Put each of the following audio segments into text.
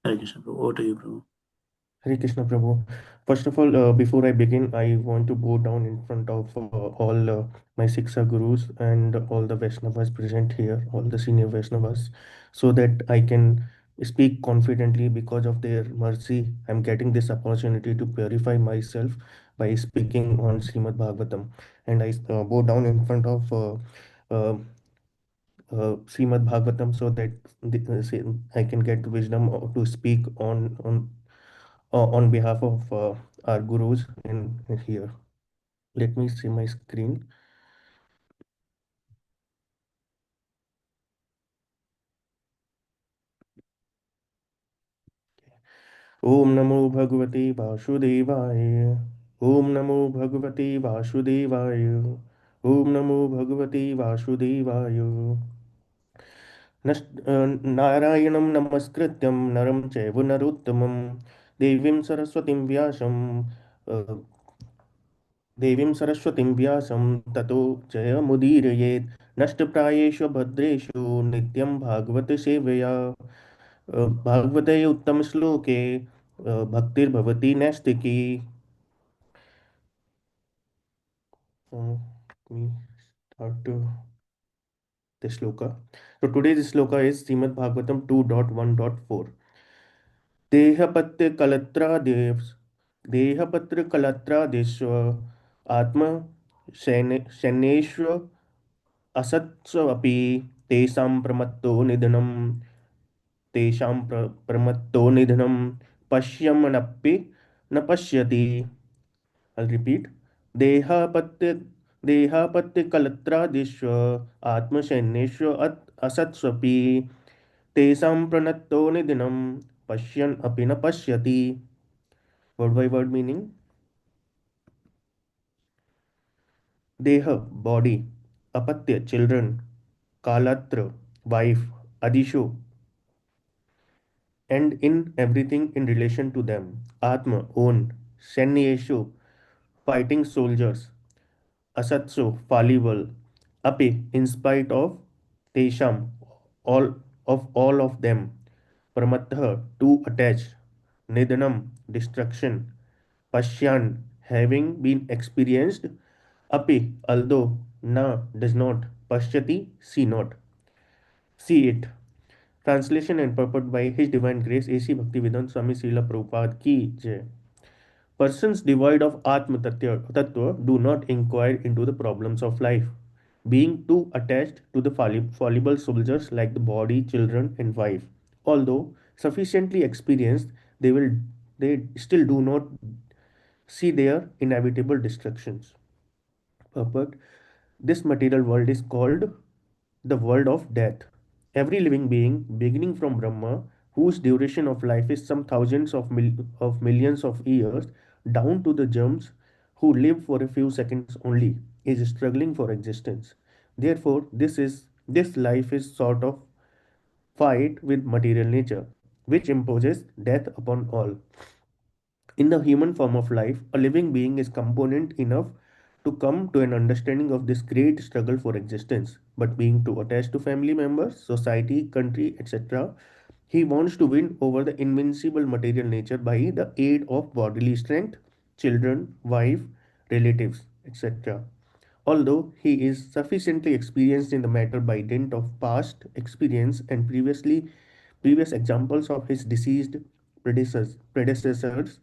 Hare Krishna, Prabhu. Over to you, Prabhu. Hare Krishna Prabhu. First of all, before I begin, I want to bow down in front of all my Siksha Gurus and all the Vaishnavas present here, all the senior Vaishnavas, so that I can speak confidently because of their mercy. I'm getting this opportunity to purify myself by speaking on Srimad Bhagavatam. And I bow down in front of uh, Srimad Bhagavatam so that I can get wisdom to speak on behalf of our gurus in here. Let me see my screen. Om Namo Bhagavate Vasudevaya. Om Namo Bhagavate Vasudevaya. Om Namo Bhagavate Vasudevaya. नारायणं नमस्कृत्यं नरं चैव नरोत्तमं देवीं सरस्वतीं व्यासं देवीं सरस्वतीं व्यासं ततो जयमुदीरयेत् नष्टप्रायेषु भद्रेषु नित्यं भागवत सेवया भागवते उत्तमश्लोके भक्तिर्भवति नैष्टिकी. Let me start the shloka. So today's shloka is Srimad Bhagavatam 2.1.4. देहपत्य कलत्रादेव देहपत्र कलत्रादेश्व आत्म शैनेश्व असत्स्वपि तेषां प्रमत्तो निधनं प्रमत्तो निधनं पश्यमनपि न पश्यति. I'll repeat. देहापत्य देहापत्य कलत्रादिष्व आत्मशैन्येष्व असत्स्वपि तेषां प्रणत्तो निधनं पश्यन् अपि न पश्यति. Word by word meaning: Deha, body; Apatya, children; Kalatra, wife; Adisho, and in everything in relation to them; Atma, own; Sanyeshu, fighting soldiers; Asatsu, fallible; Api, in spite of; Tesham, all of them; Pramatha, to attach; Nidhanam, destruction; Pashyan, having been experienced; Api, although; Na, does not; Pashyati, see not. See it. Translation and purport by His Divine Grace A.C. Bhaktivedanta Swami Srila Prabhupada Ki Jai. Persons devoid of Atma Tattva do not inquire into the problems of life, being too attached to the fallible soldiers like the body, children, and wife. Although sufficiently experienced, they still do not see their inevitable destructions. Purport: this material world is called the world of death. Every living being, beginning from Brahma, whose duration of life is some thousands of millions of years, down to the germs who live for a few seconds only, is struggling for existence. Therefore, this life is sort of fight with material nature, which imposes death upon all. In the human form of life, a living being is component enough to come to an understanding of this great struggle for existence. But being too attached to family members, society, country, etc., he wants to win over the invincible material nature by the aid of bodily strength, children, wife, relatives, etc. Although he is sufficiently experienced in the matter by dint of past experience and previous examples of his deceased predecessors,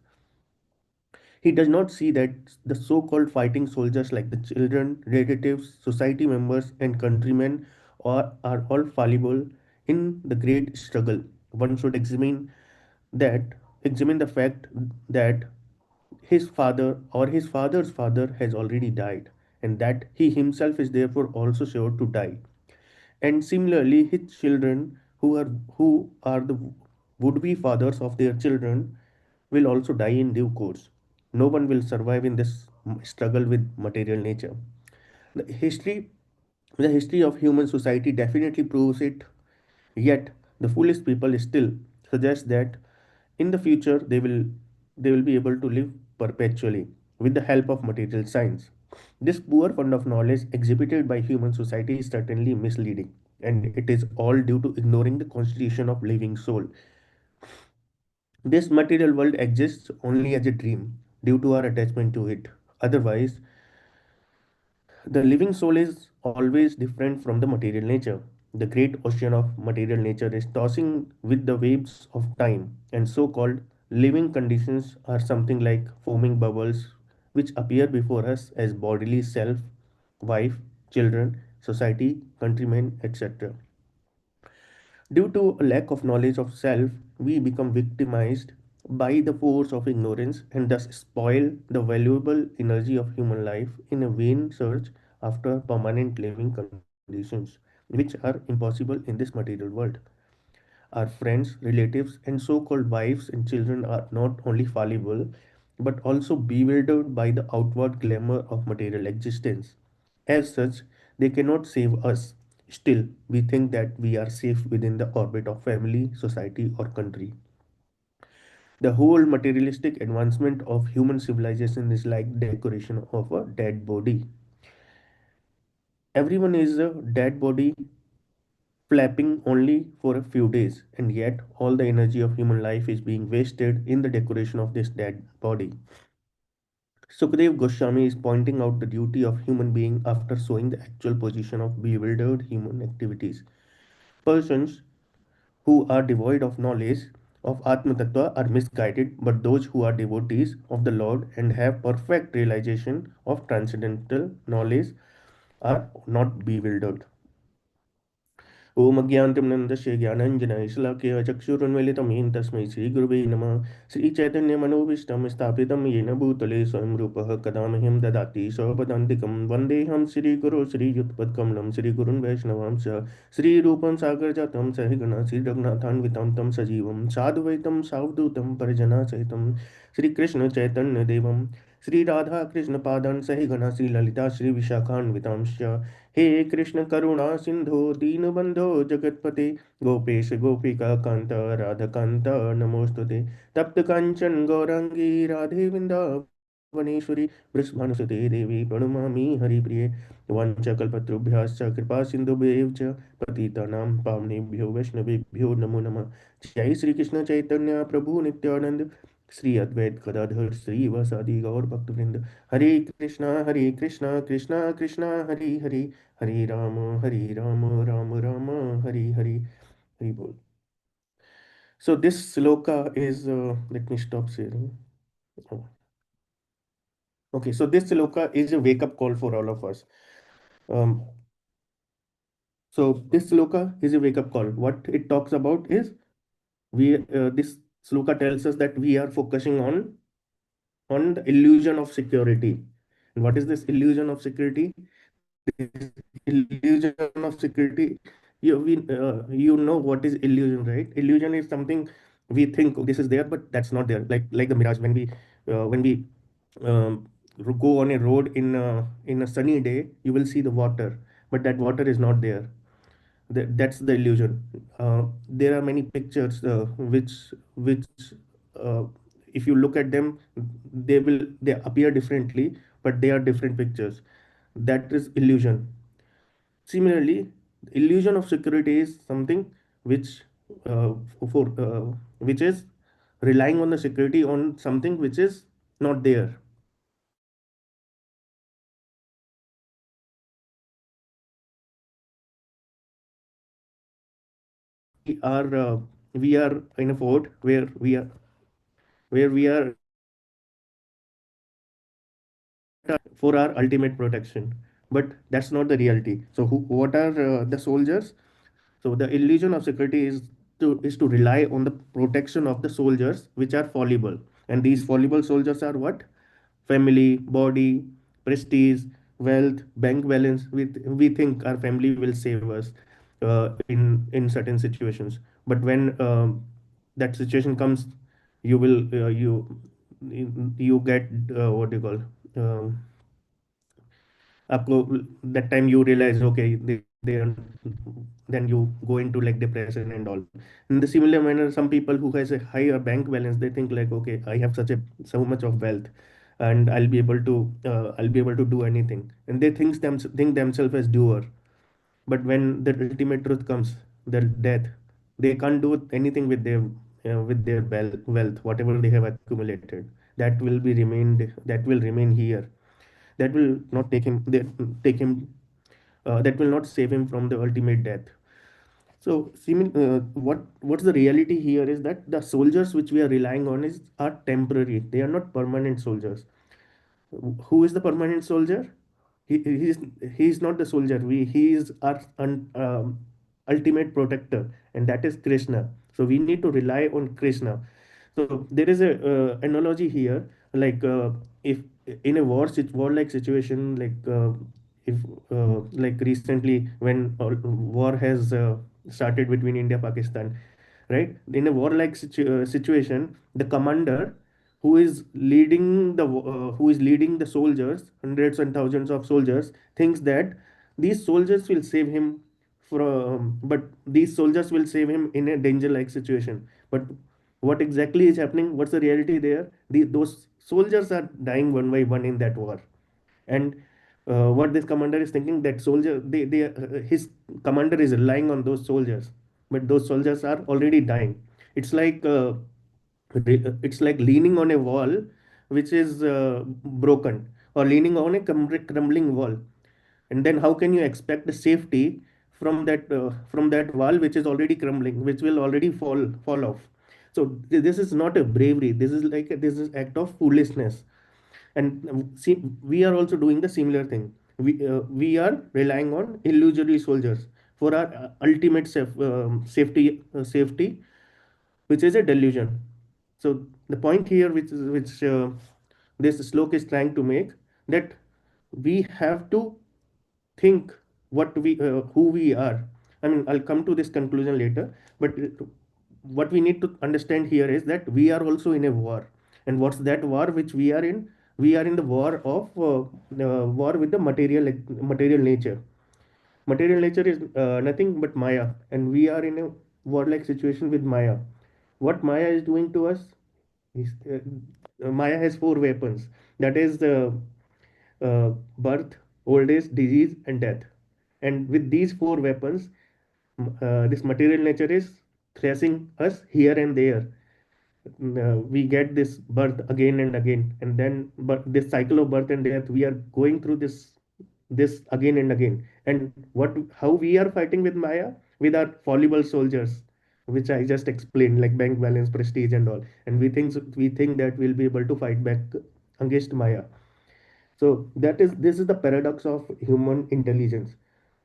he does not see that the so called fighting soldiers, like the children, relatives, society members, and countrymen, are all fallible in the great struggle. One should examine the fact that his father or his father's father has already died, and that he himself is therefore also sure to die. And similarly, his children, who are the would-be fathers of their children, will also die in due course. No one will survive in this struggle with material nature. The history, the history of human society definitely proves it. Yet, the foolish people still suggest that in the future they will be able to live perpetually with the help of material science. This poor fund of knowledge exhibited by human society is certainly misleading, and it is all due to ignoring the constitution of living soul. This material world exists only as a dream due to our attachment to it. Otherwise, the living soul is always different from the material nature. The great ocean of material nature is tossing with the waves of time, and so called living conditions are something like foaming bubbles which appear before us as bodily self, wife, children, society, countrymen, etc. Due to a lack of knowledge of self, we become victimized by the force of ignorance and thus spoil the valuable energy of human life in a vain search after permanent living conditions, which are impossible in this material world. Our friends, relatives, and so called wives and children are not only fallible but also bewildered by the outward glamour of material existence. As such, they cannot save us. Still, we think that we are safe within the orbit of family, society, or country. The whole materialistic advancement of human civilization is like decoration of a dead body. Everyone is a dead body flapping only for a few days, and yet all the energy of human life is being wasted in the decoration of this dead body. Sukadev Goswami is pointing out the duty of human being after showing the actual position of bewildered human activities. Persons who are devoid of knowledge of Atma Tattva are misguided, but those who are devotees of the Lord and have perfect realization of transcendental knowledge are not bewildered. ओम अज्ञानतिमिरन्धस्य ज्ञानाञ्जनस्य शलाकया चक्षुरुन्मीलितं येन तस्मै श्रीगुरुवे नमः श्रीचैतन्यमनोभीष्टं स्थापितं येन भूतले स्वयं रूपः कदा मह्यं ददाति स्वपदान्तिकं वन्देऽहं श्रीगुरो श्रीयुतपत्कमलं श्रीगुरुन् वैष्णवांश श्रीरूपं सागरजातं सहिगणा श्रीरघुनाथान्वितं तं सजीवं साधुवैतं सावधूतं परिजनासहितं श्रीकृष्णचैतन्यदेवं श्रीराधाकृष्णपादान् सहिगणा श्रीललिता श्रीविशाखान्वितांश्च हे कृष्ण करुणा सिंधु दीनबंधो जगतपते गोपेश गोपिका कांत राधकांत नमोस्तुते तप्त कांचन गौरांगी राधे वृंदावनेश्वरी वृषभानुसुते देवी प्रणमामि हरिप्रिये वाञ्छाकल्पतरुभ्यश्च कृपा सिन्धुभ्येव च पतितानां पावनेभ्यो वैष्णवेभ्यो नमो नमः जय श्री कृष्ण चैतन्य प्रभु नित्यानंद श्री अद्वैत गदाधर श्रीवासादि गौर भक्तवृंद हरे कृष्णा कृष्णा कृष्णा हरे हरे हरे राम राम राम हरे हरे हरि बोल. So this sloka is let me stop sharing. Oh, okay, so this sloka is a wake up call for all of us. Um, so this sloka is a wake up call. What it talks about is we this sloka tells us that we are focusing on the illusion of security. And what is this illusion of security? This illusion of security, you know what is illusion, right? Illusion is something we think this is there but that's not there, like the mirage when we um, go on a road in a sunny day, you will see the water, but that water is not there. That's the illusion. There are many pictures which uh, if you look at them, they appear differently, but they are different pictures. That is illusion. Similarly, illusion of security is something which uh, for which is relying on the security on something which is not there. We are uh, we are in a fort where we are for our ultimate protection, but that's not the reality. So what are the soldiers? So the illusion of security is to rely on the protection of the soldiers, which are fallible. And these fallible soldiers are what? Family, body, prestige, wealth, bank balance. We think our family will save us in certain situations. But when that situation comes, you will you get what do you call? आपको that time you realize okay they are, then you go into like depression and all. In the similar manner, some people who has a higher bank balance, they think like okay, I have so much of wealth and I'll be able to do anything, and they think themselves as doer. But when the ultimate truth comes, the death, they can't do anything with their with their wealth, whatever they have accumulated, that will be remained, that will remain here. That will not take him, that will not save him from the ultimate death. So, what's the reality here is that the soldiers which we are relying on are temporary. They are not permanent soldiers. Who is the permanent soldier? He he is not the soldier. He is our ultimate protector, and that is Krishna. So we need to rely on Krishna. So there is a analogy here, like if in a war-like situation, if like recently when war has started between India Pakistan, right? In a warlike situation, the commander who is leading the soldiers, hundreds and thousands of soldiers, thinks that these soldiers will save him but these soldiers will save him in a danger like situation. But what exactly is happening? What's the reality there? Those soldiers are dying one by one in that war. And what this commander is thinking, that soldier his commander is relying on those soldiers, but those soldiers are already dying. It's like it's like leaning on a wall which is broken, or leaning on a crumbling wall. And then how can you expect the safety from that wall which is already crumbling, which will already fall off? So this is not a bravery, this is act of foolishness. And see, we are also doing the similar thing. We are relying on illusory soldiers for our ultimate safety, which is a delusion. So the point here, which this slok is trying to make, that we have to think who we are. I mean, I'll come to this conclusion later, but what we need to understand here is that we are also in a war. And what's that war which we are in? We are in the war with the material nature. Material nature is nothing but Maya, and we are in a warlike situation with Maya. What Maya is doing to us is, Maya has four weapons. That is birth, old age, disease, and death. And with these four weapons, this material nature is thrashing us here and there. We get this birth again and again, and then but this cycle of birth and death, we are going through this again and again. And how we are fighting with Maya? With our fallible soldiers, which I just explained, like bank balance, prestige, and all. And we think that we'll be able to fight back against Maya. So this is the paradox of human intelligence,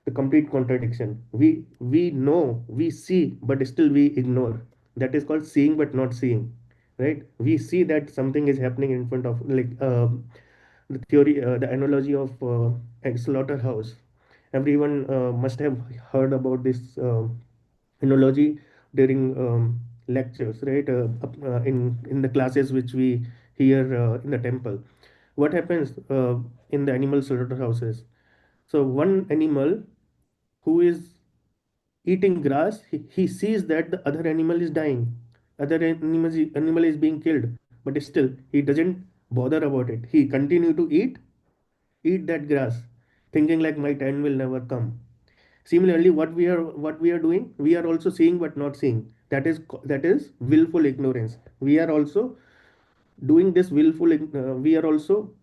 the complete contradiction. We know, we see, but still we ignore. That is called seeing but not seeing, right? We see that something is happening in front of, the analogy of a slaughterhouse. Everyone must have heard about this analogy during lectures, right? In the classes which we hear in the temple. What happens in the animal slaughterhouses? So one animal who is eating grass, he sees that the other animal is dying, animal is being killed, but still he doesn't bother about it. He continue to eat that grass, thinking like my time will never come. Similarly, what we are doing, we are also seeing but not seeing. That is willful ignorance. We are also doing this we are also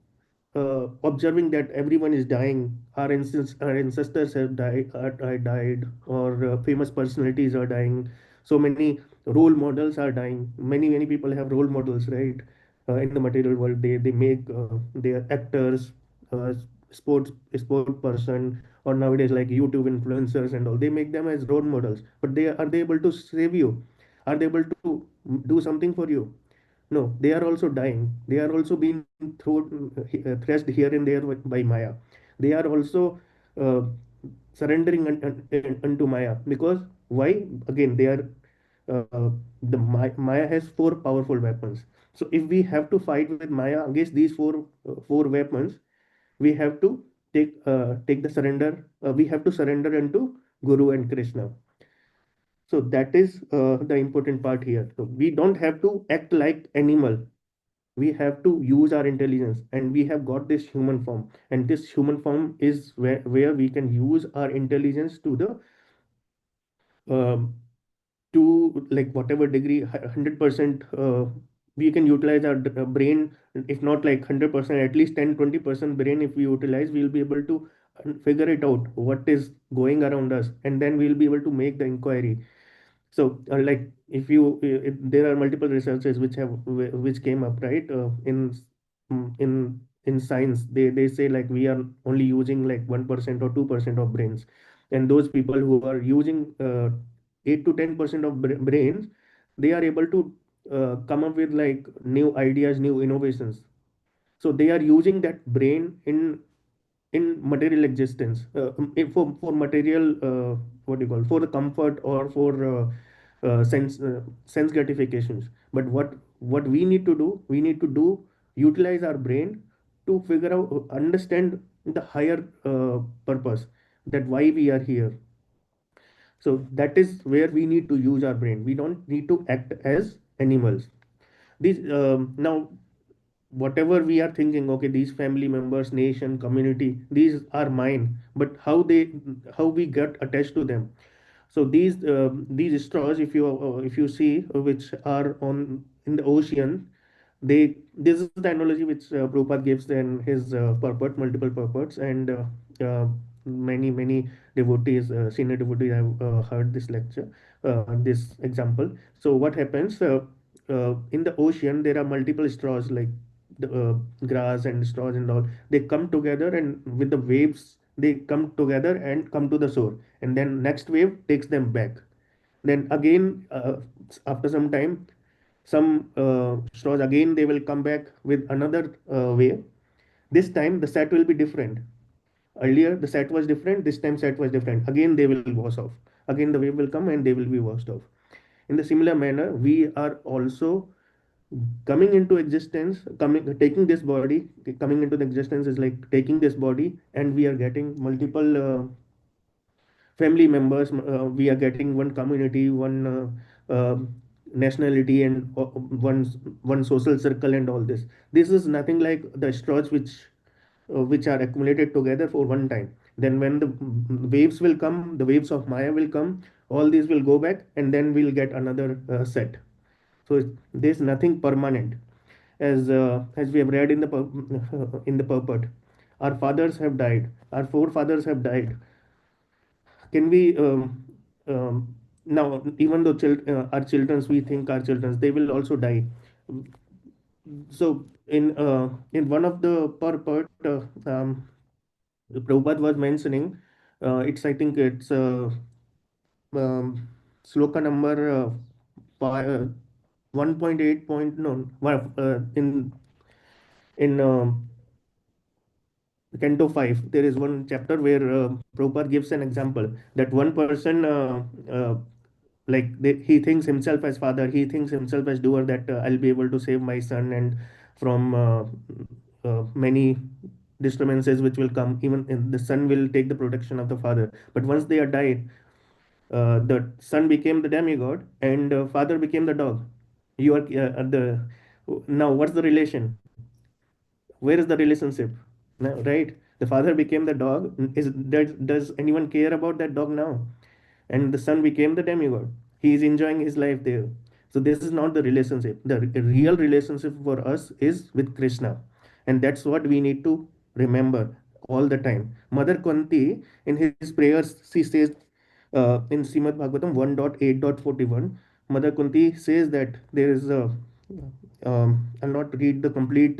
observing that everyone is dying. Our ancestors have died, or famous personalities are dying. So many role models are dying. Many people have role models, right? In the material world, they make they are actors, uh, sport person, or nowadays like YouTube influencers and all. They make them as role models. But they able to save you? Are they able to do something for you? No, they are also dying. They are also being thrashed here and there by Maya. They are also uh, surrendering unto Maya, because why? Again, they are Maya has four powerful weapons. So if we have to fight with Maya against these four weapons, we have to take the surrender. We have to surrender unto Guru and Krishna. So that is the important part here. So we don't have to act like animal. We have to use our intelligence, and we have got this human form, and this human form is where we can use our intelligence um, to like whatever degree 100% we can utilize our brain. If not like 100%, at least 10-20% brain if we utilize, we'll be able to figure it out what is going around us, and then we'll be able to make the inquiry. So, like if there are multiple researches which came up, right? In science, they say like we are only using like 1% or 2% of brains, and those people who are using 8 to 10% of brains, they are able to come up with like new ideas, new innovations. So they are using that brain in material existence, for material, what do you call, for the comfort or for sense gratifications. But what we need to do, utilize our brain to figure out, understand the higher purpose, that why we are here. So that is where we need to use our brain. We don't need to act as animals. These now whatever we are thinking, okay, these family members, nation, community, these are mine, but how we get attached to them. So these straws, if you see, which are on in the ocean, they this is the analogy which Prabhupada gives in his purport, multiple purports, and many devotees, senior devotees have heard this lecture, this example. So what happens, in the ocean there are multiple straws, like the grass and straws and all. They come together, and with the waves they come together and come to the shore, and then next wave takes them back. Then again, after some time, some straws again they will come back with another wave. This time the set will be different. Earlier the set was different, this time set was different. Again they will wash off. Again the wave will come and they will be washed off. In the similar manner, we are also coming into existence, coming taking this body. Coming into the existence is like taking this body, and we are getting multiple family members. We are getting one community, one nationality, and one social circle, and all this. This is nothing like the straws which are accumulated together for one time. Then when the waves will come, the waves of Maya will come, all these will go back, and then we'll get another set. So there's nothing permanent, as we have read in the in the purport. Our fathers have died. Our forefathers have died. Can we now, even though our childrens, we think our childrens, they will also die. So in one of the purport, Prabhupada was mentioning, it's I think it's um, sloka number 1.8 point no in Canto 5, there is one chapter where Prabhupada gives an example that one person, he thinks himself as father, he thinks himself as doer, that I'll be able to save my son and from many disturbances which will come. Even the son will take the protection of the father. But once they are died, the son became the demigod and father became the dog. You are the now. What's the relation? Where is the relationship? No, right? The father became the dog. Does anyone care about that dog now? And the son became the demigod. He is enjoying his life there. So this is not the relationship. The real relationship for us is with Krishna, and that's what we need to remember all the time. Mother Kunti, in his prayers, she says in Srimad Bhagavatam 1.8.41, Mother Kunti says that there is a I'll not read the complete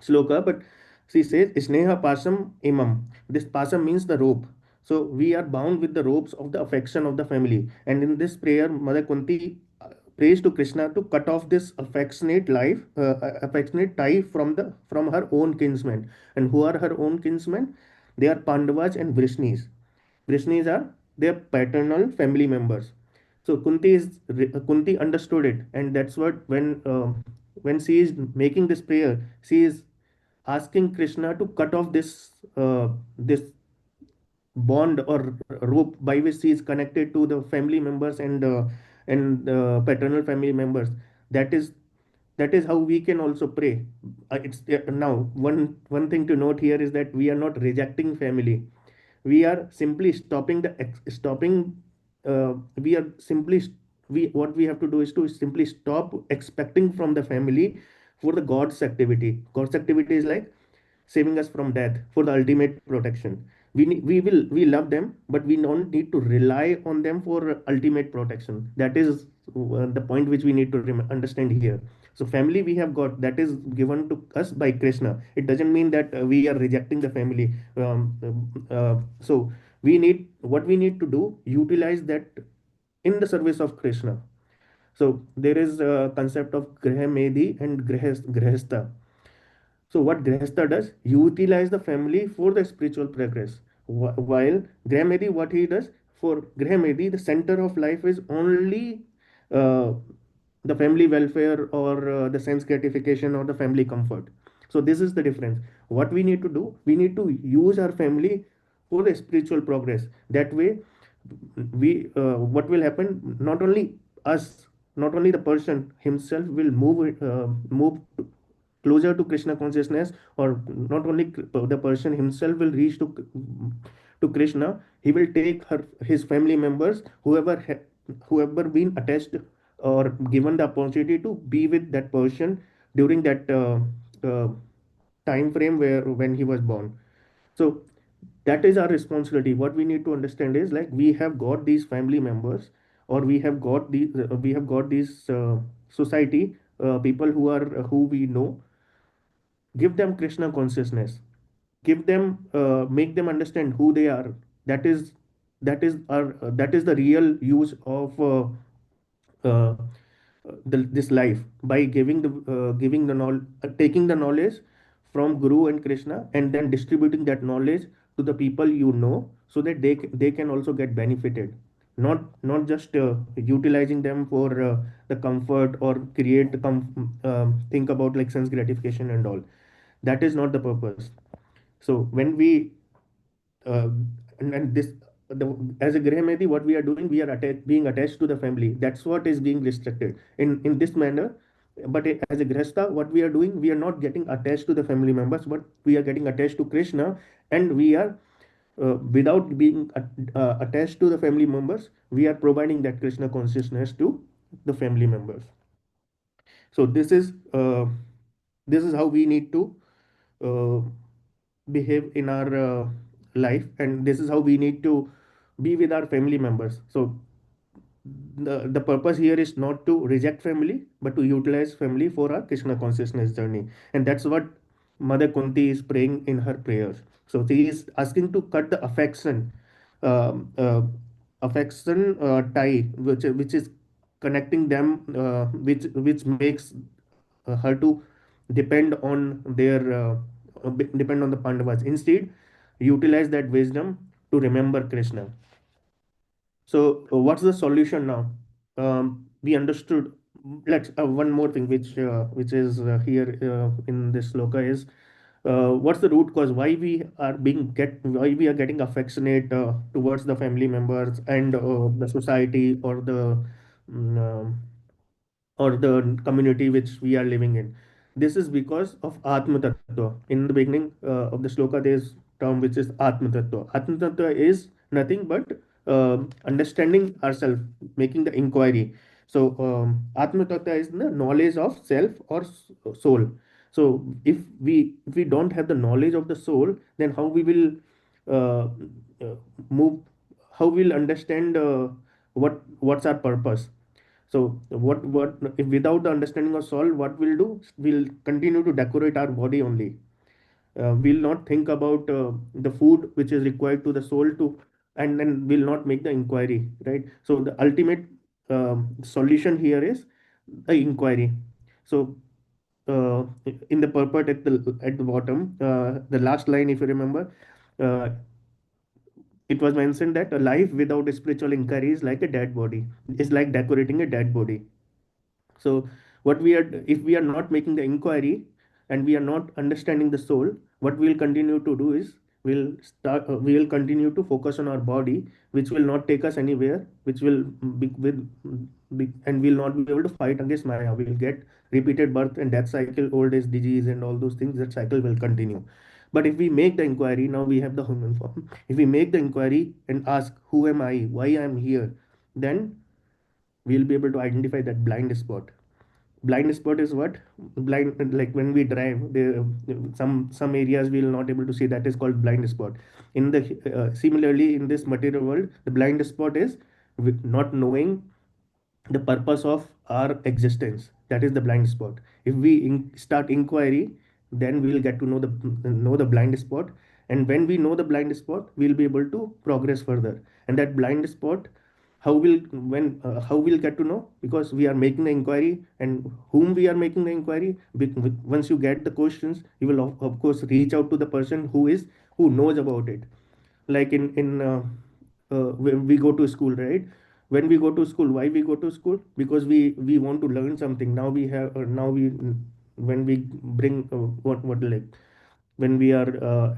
sloka, but she says, Sneha Pasam Imam. This Pasam means the rope. So we are bound with the ropes of the affection of the family. And in this prayer, Mother Kunti prays to Krishna to cut off this affectionate tie from her own kinsmen. And who are her own kinsmen? They are Pandavas and Vrishnis. Vrishnis are their paternal family members. So Kunti understood it, and that's what when she is making this prayer, she is asking Krishna to cut off this bond or rope by which he is connected to the family members and paternal family members. That is that is how we can also pray. It's now one thing to note here is that we are not rejecting family. We are simply stopping we are simply we what we have to do is to simply stop expecting from the family for the God's activity. God's activity is like saving us from death for the ultimate protection. We love them, but we don't need to rely on them for ultimate protection. That is the point which we need to understand here. So family we have got, that is given to us by Krishna. It doesn't mean that we are rejecting the family. So we need to do, utilize that in the service of Krishna. So there is a concept of Graha Medhi and Grahastha. So what Grihastha does, utilize the family for the spiritual progress. While Graham what he does, for Graham the center of life is only uh, the family welfare or the sense gratification or the family comfort. So this is the difference. What we need to do, we need to use our family for the spiritual progress. That way, what will happen? Not only us, not only the person himself will move closer to Krishna consciousness, or not only the person himself will reach to Krishna, he will take his family members, whoever been attached or given the opportunity to be with that person during that uh, time frame where when he was born. So that is our responsibility. What we need to understand is like we have got these family members, or we have got these society people who we know. Give them Krishna consciousness, give them make them understand who they are. That is the real use of uh, this life, by giving the knowledge, taking the knowledge from Guru and Krishna, and then distributing that knowledge to the people you know, so that they can also get benefited. Not just utilizing them for the comfort, or think about like sense gratification and all. That is not the purpose. So when we uh, and this the, as a Graham, what we are doing, we are being attached to the family. That's what is being restricted in this manner. But as a Grihastha, what we are doing, we are not getting attached to the family members, but we are getting attached to Krishna, and we are without being attached to the family members, we are providing that Krishna consciousness to the family members. So this is how we need to uh, behave in our life, and this is how we need to be with our family members. So the purpose here is not to reject family, but to utilize family for our Krishna consciousness journey. And that's what Mother Kunti is praying in her prayers. So she is asking to cut the um, uh, tie which is connecting them, which makes her to depend on depend on the Pandavas. Instead, utilize that wisdom to remember Krishna. So, what's the solution now? We understood. Let's one more thing, which is here in this sloka is what's the root cause? Why we are getting affectionate towards the family members and the society, mm, um, or the community which we are living in. This is because of Atma Tattva. In the beginning of the sloka, there is term which is Atma Tattva. Atma Tattva is nothing but understanding ourselves, making the inquiry. So Atma Tattva is the knowledge of self or soul. So if we don't have the knowledge of the soul, then how we will uh, uh, move? How we'll understand what's our purpose? So what if without the understanding of soul, what we'll do? We'll continue to decorate our body only. We'll not think about the food which is required to the soul to, and then we'll not make the inquiry, right? So the ultimate solution here is the inquiry. So in the purport at the bottom, the last line, if you remember, uh, it was mentioned that a life without a spiritual inquiry is like a dead body. It's like decorating a dead body. So if we are not making the inquiry, and we are not understanding the soul, what we'll continue to do is we will continue to focus on our body, which will not take us anywhere, which will and we'll not be able to fight against Maya. We'll get repeated birth and death cycle, old age disease, and all those things. That cycle will continue. But if we make the inquiry, now we have the human form. If we make the inquiry and ask, who am I? Why I am here? Then we'll be able to identify that blind spot. Blind spot is what? Blind, like when we drive, some areas we will not able to see, that is called blind spot. In the similarly, in this material world, the blind spot is not knowing the purpose of our existence. That is the blind spot. If we start inquiry, then we will get to know the blind spot. And when we know the blind spot, we'll be able to progress further. And that blind spot, how we'll get to know? Because we are making the inquiry, and whom we are making the inquiry. Once you get the questions, you will of course reach out to the person who knows about it. Like when we go to school, right? When we go to school, why we go to school? Because we want to learn something. Now we have now we when we bring what like when we are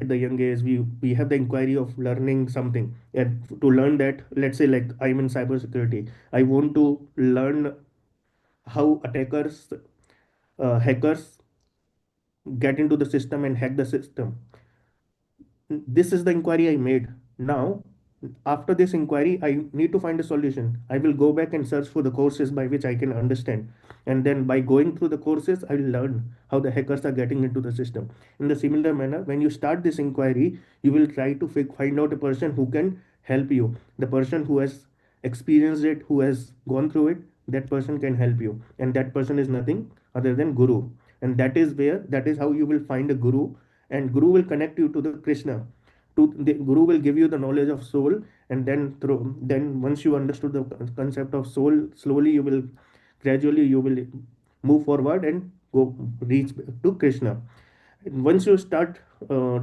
at the young age, we have the inquiry of learning something. And to learn that, let's say like I'm in cybersecurity, I want to learn how hackers get into the system and hack the system. This is the inquiry I made. Now, after this inquiry, I need to find a solution. I will go back and search for the courses by which I can understand. And then by going through the courses, I will learn how the hackers are getting into the system. In the similar manner, when you start this inquiry, you will try to find out a person who can help you. The person who has experienced it, who has gone through it, that person can help you. And that person is nothing other than Guru. And that is how you will find a Guru, and Guru will connect you to the Krishna. The Guru will give you the knowledge of soul, and then once you understood the concept of soul, slowly gradually you will move forward and go reach to Krishna. And once you start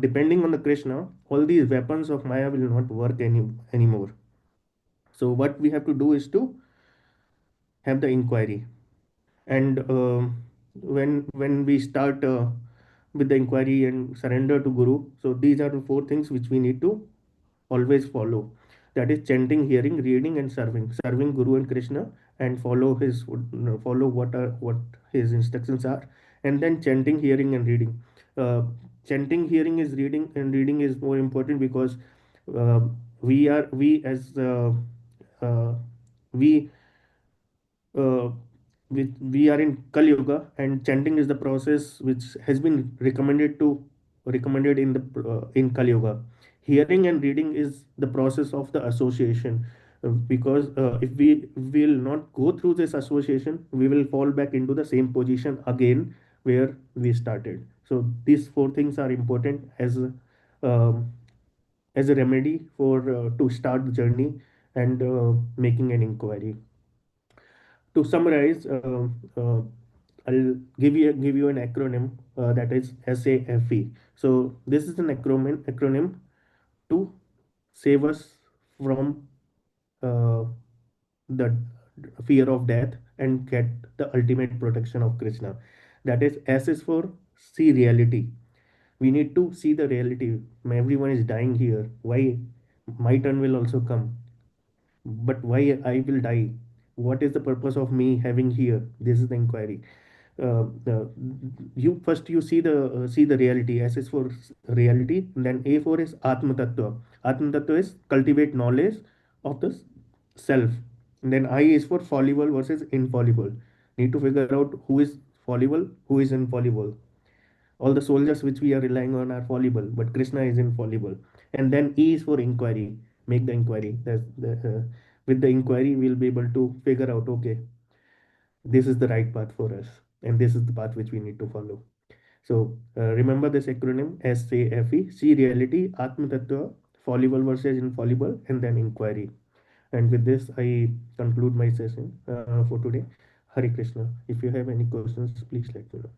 depending on the Krishna, all these weapons of Maya will not work anymore. So what we have to do is to have the inquiry. And when we start with the inquiry and surrender to Guru, so these are the four things which we need to always follow. That is chanting, hearing, reading, and serving Guru and Krishna, and follow what his instructions are. And then chanting, hearing, and reading. uh, Chanting, hearing is reading, and reading is more important because uh, we as uh, we uh, we are in Kali Yuga, and chanting is the process which has been recommended in the in Kali Yuga. Hearing and reading is the process of the association, because if we will not go through this association, we will fall back into the same position again where we started. So these four things are important um, as a remedy for to start the journey and making an inquiry. To summarize, I'll give you an acronym that is SAFE. So this is an acronym to save us from uh, the fear of death and get the ultimate protection of Krishna. That is, S is for see reality. We need to see the reality. Everyone is dying here. Why? My turn will also come. But why I will die? What is the purpose of me having here? This is the inquiry. You see the reality. S is for reality. Then A for is Atma Tattva. Atma Tattva is cultivate knowledge of the self. And then I is for fallible versus infallible. Need to figure out who is fallible, who is infallible. All the soldiers which we are relying on are fallible, but Krishna is infallible. And then E is for inquiry. Make the inquiry. With the inquiry, we'll be able to figure out, okay, this is the right path for us, and this is the path which we need to follow. So remember this acronym SAFE: see reality, Atma Tattva, fallible versus infallible, and then inquiry. And with this, I conclude my session for today. Hare Krishna. If you have any questions, please let me know.